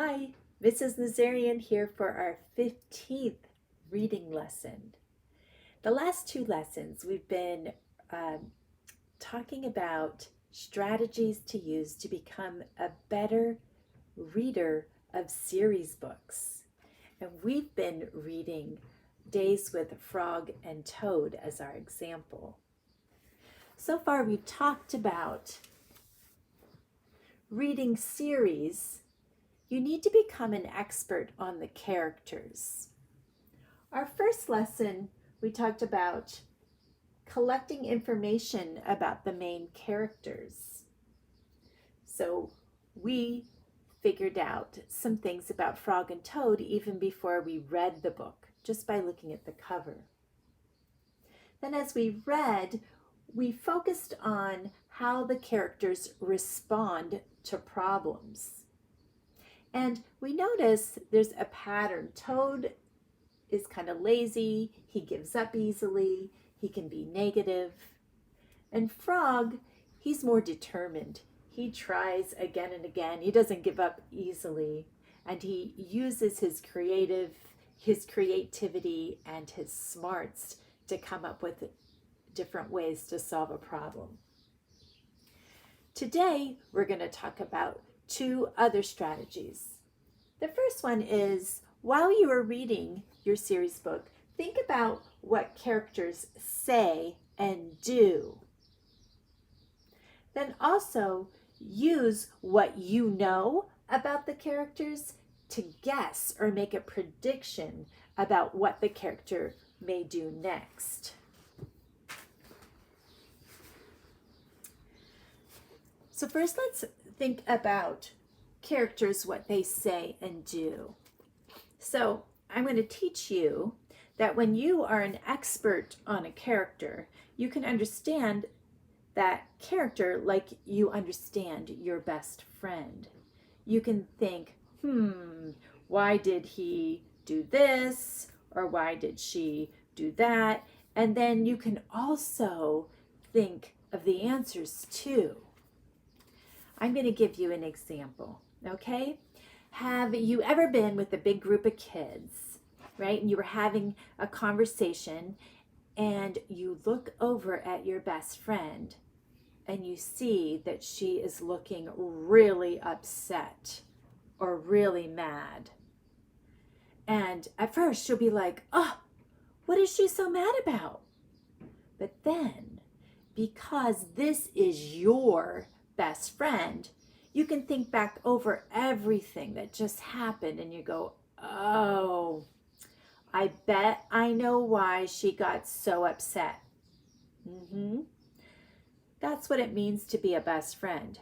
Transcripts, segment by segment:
Hi, Mrs. Nazarian here for our 15th reading lesson. The last two lessons we've been talking about strategies to use to become a better reader of series books. And we've been reading Days with Frog and Toad as our example. So far we've talked about reading series. You need to become an expert on the characters. Our first lesson, we talked about collecting information about the main characters. So we figured out some things about Frog and Toad even before we read the book, just by looking at the cover. Then as we read, we focused on how the characters respond to problems. And we notice there's a pattern. Toad is kind of lazy, he gives up easily, he can be negative. And Frog, he's more determined. He tries again and again. He doesn't give up easily. And he uses his creativity and his smarts to come up with different ways to solve a problem. Today, we're going to talk about two other strategies. The first one is, while you are reading your series book, think about what characters say and do. Then also use what you know about the characters to guess or make a prediction about what the character may do next. So first, let's think about characters, what they say and do. So I'm going to teach you that when you are an expert on a character, you can understand that character like you understand your best friend. You can think, why did he do this? Or why did she do that? And then you can also think of the answers too. I'm going to give you an example, okay? Have you ever been with a big group of kids, right? And you were having a conversation and you look over at your best friend and you see that she is looking really upset or really mad. And at first she'll be like, oh, what is she so mad about? But then, because this is your best friend, you can think back over everything that just happened and you go, oh, I bet I know why she got so upset. That's what it means to be a best friend.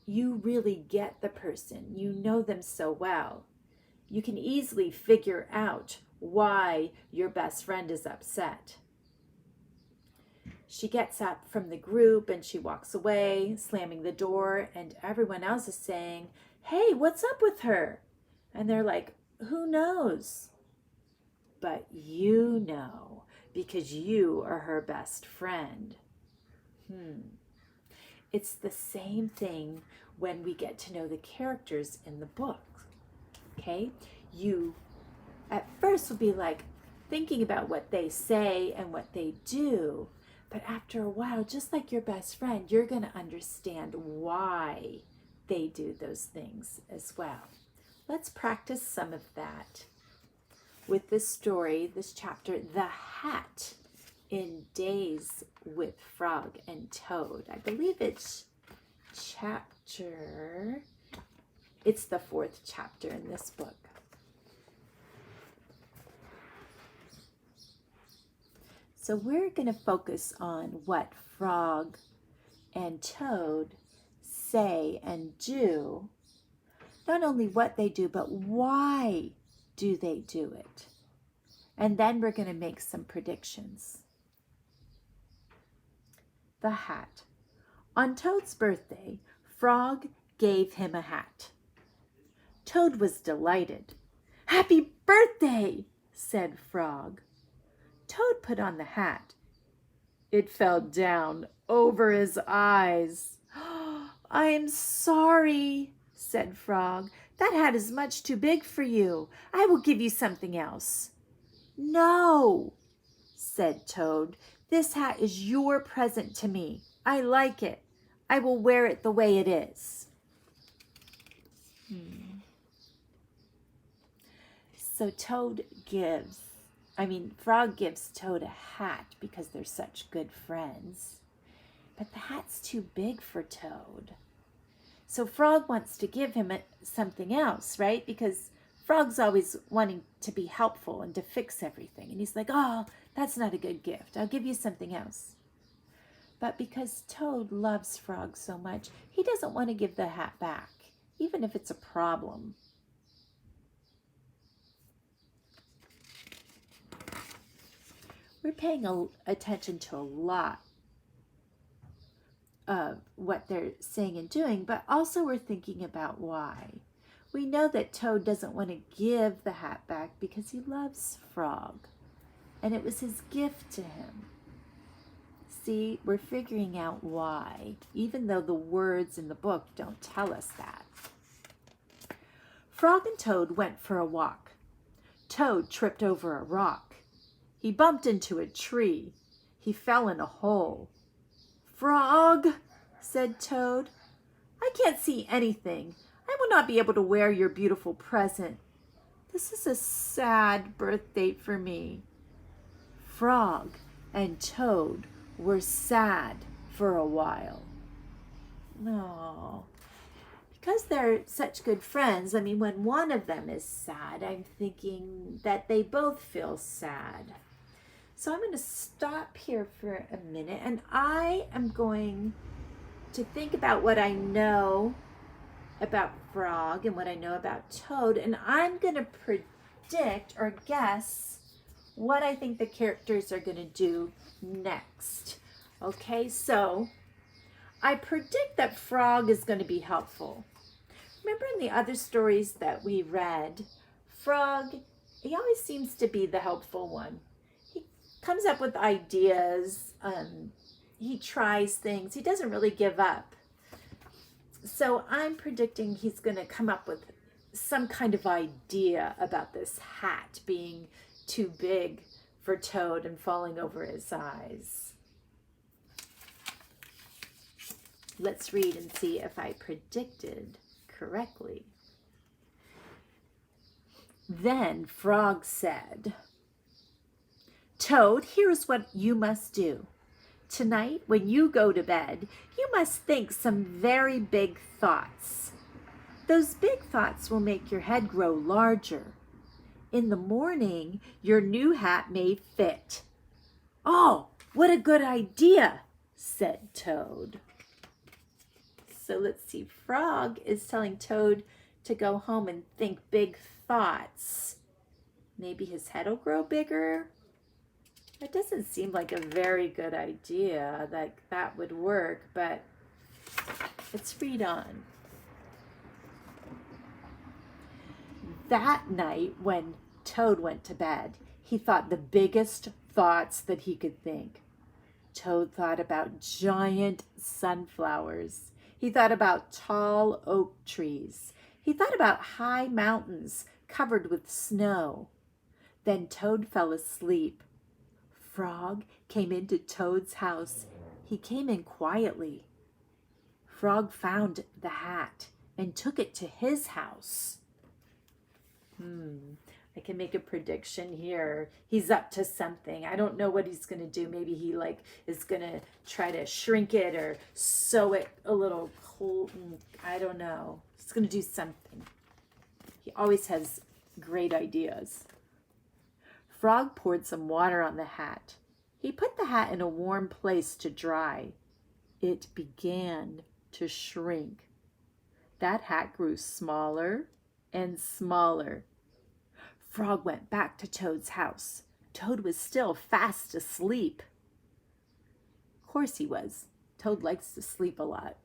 You really get the person. You know them so well. You can easily figure out why your best friend is upset. She gets up from the group and she walks away, slamming the door, and everyone else is saying, hey, what's up with her? And they're like, who knows? But you know, because you are her best friend. It's the same thing when we get to know the characters in the book, okay? You at first will be like thinking about what they say and what they do, but after a while, just like your best friend, you're going to understand why they do those things as well. Let's practice some of that with this story, this chapter, The Hat in Days with Frog and Toad. I believe it's it's the 4th chapter in this book. So we're going to focus on what Frog and Toad say and do. Not only what they do, but why do they do it? And then we're going to make some predictions. The hat. On Toad's birthday, Frog gave him a hat. Toad was delighted. Happy birthday, said Frog. Toad put on the hat. It fell down over his eyes. I am sorry, said Frog. That hat is much too big for you. I will give you something else. No, said Toad. This hat is your present to me. I like it. I will wear it the way it is. So Frog gives Toad a hat because they're such good friends. But the hat's too big for Toad. So Frog wants to give him something else, right? Because Frog's always wanting to be helpful and to fix everything. And he's like, oh, that's not a good gift. I'll give you something else. But because Toad loves Frog so much, he doesn't want to give the hat back, even if it's a problem. We're paying attention to a lot of what they're saying and doing, but also we're thinking about why. We know that Toad doesn't want to give the hat back because he loves Frog, and it was his gift to him. See, we're figuring out why, even though the words in the book don't tell us that. Frog and Toad went for a walk. Toad tripped over a rock. He bumped into a tree. He fell in a hole. Frog, said Toad, I can't see anything. I will not be able to wear your beautiful present. This is a sad birthday for me. Frog and Toad were sad for a while. No. Because they're such good friends, when one of them is sad, I'm thinking that they both feel sad. So I'm going to stop here for a minute, and I am going to think about what I know about Frog and what I know about Toad, and I'm going to predict or guess what I think the characters are going to do next. Okay, so I predict that Frog is going to be helpful. Remember in the other stories that we read, Frog, he always seems to be the helpful one. He comes up with ideas, he tries things, he doesn't really give up. So I'm predicting he's going to come up with some kind of idea about this hat being too big for Toad and falling over his eyes. Let's read and see if I predicted correctly. Then Frog said, Toad, here's what you must do. Tonight, when you go to bed, you must think some very big thoughts. Those big thoughts will make your head grow larger. In the morning, your new hat may fit. Oh, what a good idea, said Toad. So let's see, Frog is telling Toad to go home and think big thoughts. Maybe his head will grow bigger. That doesn't seem like a very good idea, that would work, but let's read on. That night when Toad went to bed, he thought the biggest thoughts that he could think. Toad thought about giant sunflowers. He thought about tall oak trees. He thought about high mountains covered with snow. Then Toad fell asleep. Frog came into Toad's house. He came in quietly. Frog found the hat and took it to his house. I can make a prediction here. He's up to something. I don't know what he's going to do. Maybe he is going to try to shrink it or sew it a little cool. I don't know. He's going to do something. He always has great ideas. Frog poured some water on the hat. He put the hat in a warm place to dry. It began to shrink. That hat grew smaller and smaller. Frog went back to Toad's house. Toad was still fast asleep. Of course he was. Toad likes to sleep a lot.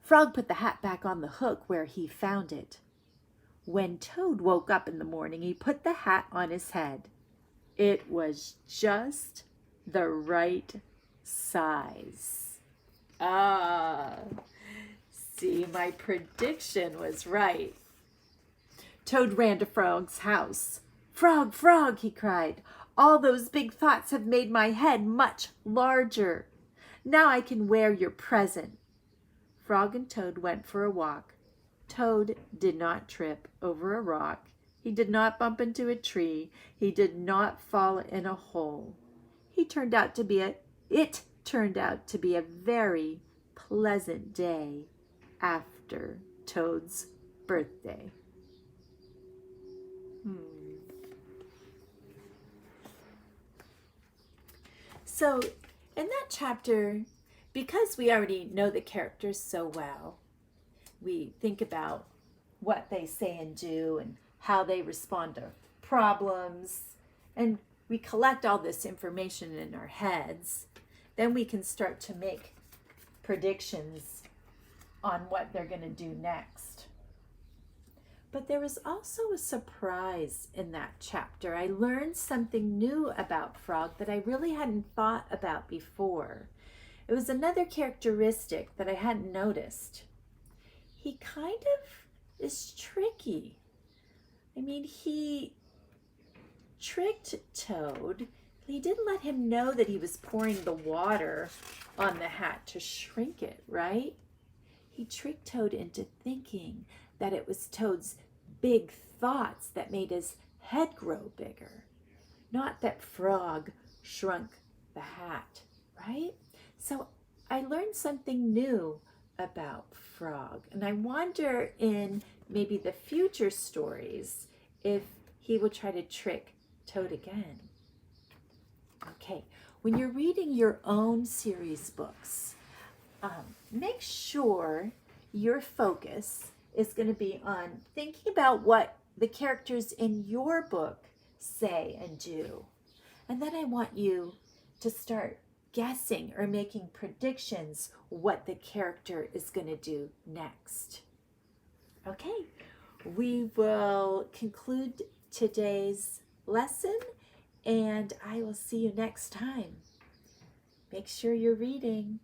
Frog put the hat back on the hook where he found it. When Toad woke up in the morning, he put the hat on his head. It was just the right size. See, my prediction was right. Toad ran to Frog's house. "Frog, Frog," he cried, "all those big thoughts have made my head much larger. Now I can wear your present." Frog and Toad went for a walk. Toad did not trip over a rock. He did not bump into a tree. He did not fall in a hole. It turned out to be a very pleasant day after Toad's birthday. So in that chapter, because we already know the characters so well, we think about what they say and do and how they respond to problems, and we collect all this information in our heads. Then we can start to make predictions on what they're going to do next. But there was also a surprise in that chapter. I learned something new about Frog that I really hadn't thought about before. It was another characteristic that I hadn't noticed. He kind of is tricky. I mean, he tricked Toad. He didn't let him know that he was pouring the water on the hat to shrink it, right? He tricked Toad into thinking that it was Toad's big thoughts that made his head grow bigger, not that Frog shrunk the hat, right? So I learned something new about Frog, and I wonder in maybe the future stories if he will try to trick Toad again. Okay, when you're reading your own series books, make sure your focus is going to be on thinking about what the characters in your book say and do. And then I want you to start guessing or making predictions what the character is going to do next. Okay, we will conclude today's lesson, and I will see you next time. Make sure you're reading.